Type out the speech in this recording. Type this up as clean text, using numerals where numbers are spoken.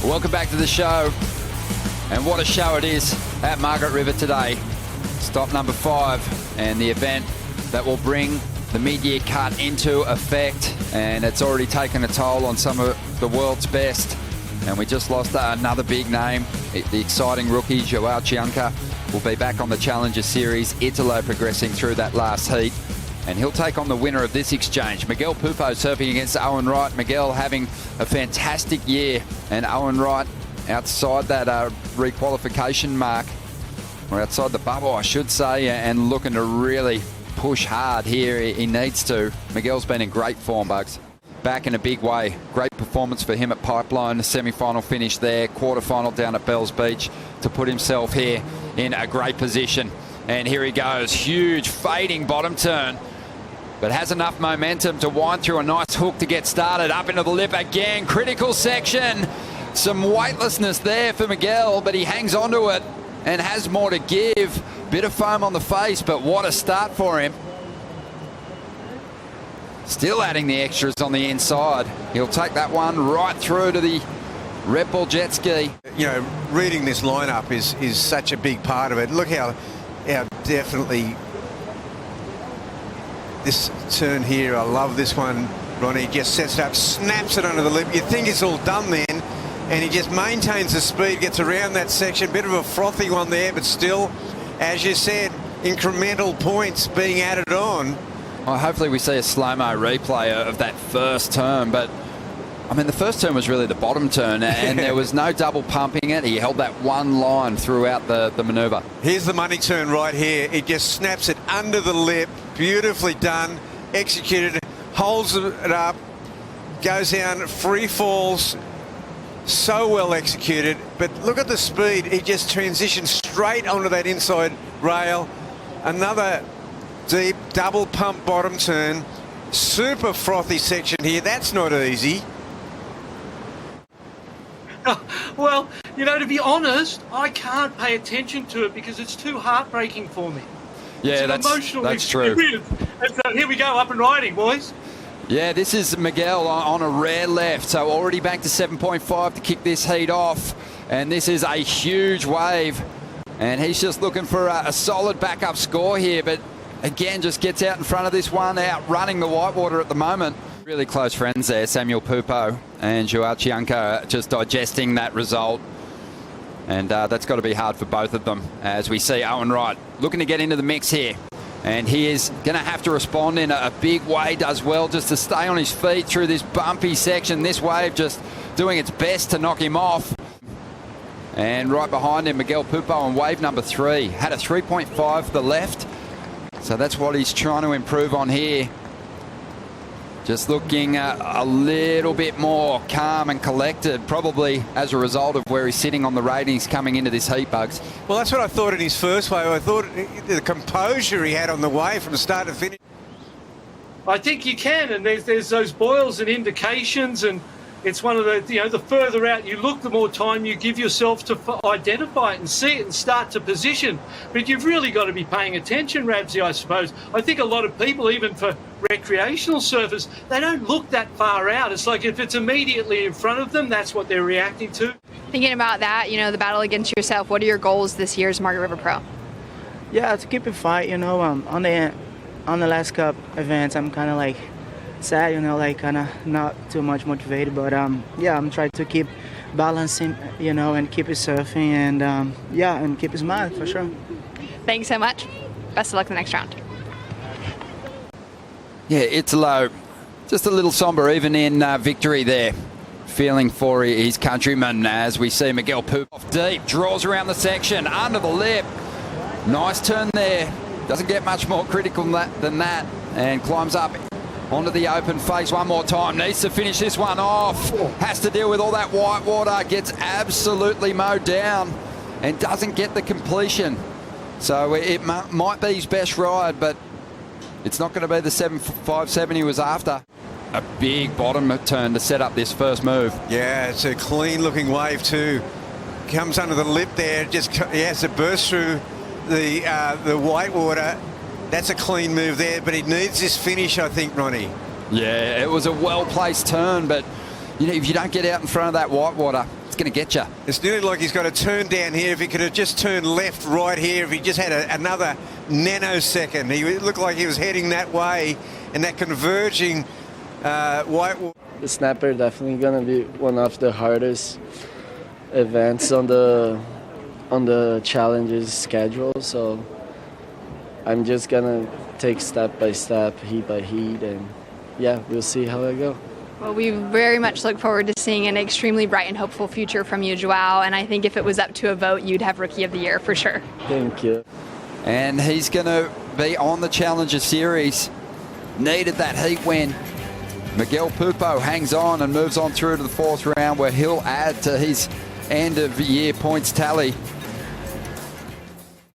Welcome back to the show. And what a show it is at Margaret River today. Stop number 5 and the event that will bring the mid-year cut into effect. And it's already taken a toll on some of the world's best. And we just lost another big name. The exciting rookie, Joao Chianca, will be back on the Challenger Series. Italo progressing through that last heat. And he'll take on the winner of this exchange. Miguel Pupo surfing against Owen Wright. Miguel having a fantastic year. And Owen Wright outside that requalification mark, or outside the bubble, I should say, and looking to really push hard here. He needs to. Miguel's been in great form, Bugs. Back in a big way. Great performance for him at Pipeline. Semi-final finish there. Quarter-final down at Bells Beach to put himself here in a great position. And here he goes. Huge fading bottom turn, but has enough momentum to wind through a nice hook to get started. Up into the lip again. Critical section. Some weightlessness there for Miguel, but he hangs onto it and has more to give. Bit of foam on the face, but what a start for him. Still adding the extras on the inside. He'll take that one right through to the Red Bull jet ski. You know, reading this lineup is such a big part of it. Look how definitely this turn here. I love this one. Ronnie just sets it up, snaps it under the lip. You think it's all done then, and he just maintains the speed, gets around that section. Bit of a frothy one there, but still, as you said, incremental points being added on. Well, hopefully we see a slow-mo replay of that first turn, but I mean, the first turn was really the bottom turn, and there was no double pumping it. He held that one line throughout the manoeuvre. Here's the money turn right here. It just snaps it under the lip. Beautifully done, executed, holds it up, goes down, free falls. So well executed, but look at the speed. He just transitions straight onto that inside rail. Another deep double pump bottom turn. Super frothy section here. That's not easy. Well, you know, to be honest, I can't pay attention to it because it's too heartbreaking for me. Yeah, it's an emotional that's true. And so here we go, up and riding, boys. Yeah, this is Miguel on a rare left, so already back to 7.5 to kick this heat off. And this is a huge wave. And he's just looking for a solid backup score here, but again, just gets out in front of this one, outrunning the whitewater at the moment. Really close friends there, Samuel Pupo and Joao Chianca, just digesting that result. And that's got to be hard for both of them, as we see Owen Wright looking to get into the mix here. And he is going to have to respond in a big way, does well just to stay on his feet through this bumpy section. This wave just doing its best to knock him off. And right behind him, Miguel Pupo on wave number 3. Had a 3.5 to the left. So that's what he's trying to improve on here. Just looking a little bit more calm and collected, probably as a result of where he's sitting on the ratings coming into this heat, Bugs. Well, that's what I thought in his first wave. I thought the composure he had on the wave from start to finish. I think you can, and there's those boils and indications, and it's one of the, you know, the further out you look, the more time you give yourself to identify it and see it and start to position. But you've really got to be paying attention, Rabsy, I suppose. I think a lot of people, even for recreational surfers, they don't look that far out. It's like if it's immediately in front of them, that's what they're reacting to. Thinking about that, you know, the battle against yourself, what are your goals this year's Margaret River Pro? Yeah, to keep it fight, you know, on the last cup events, I'm kind of like sad, you know, like kind of not too much motivated, but yeah, I'm trying to keep balancing, you know, and keep it surfing, and yeah, and keep it smiling for sure. Thanks so much. Best of luck in the next round. Yeah, Italo, just a little somber even in victory there. Feeling for his countryman as we see Miguel Pupo off deep, draws around the section, under the lip. Nice turn there. Doesn't get much more critical than that, and climbs up onto the open face one more time. Needs to finish this one off. Has to deal with all that white water. Gets absolutely mowed down and doesn't get the completion. So it might be his best ride, but it's not going to be the 7.57 he was after. A big bottom turn to set up this first move. Yeah, it's a clean looking wave too. Comes under the lip there, just has to burst through the white water. That's a clean move there, but he needs this finish, I think, Ronnie. Yeah, it was a well-placed turn, but you know, if you don't get out in front of that white water, it's that's going to get you. It's nearly like he's got to turn down here. If he could have just turned left, right here, if he just had another nanosecond, he looked like he was heading that way, and that converging white. The snapper definitely gonna be one of the hardest events on the challenges schedule. So I'm just gonna take step by step, heat by heat, and yeah, we'll see how I go. Well, we very much look forward to seeing an extremely bright and hopeful future from you, Joao. And I think if it was up to a vote, you'd have Rookie of the Year for sure. Thank you. And he's going to be on the Challenger Series. Needed that heat win. Miguel Pupo hangs on and moves on through to the fourth round, where he'll add to his end of year points tally.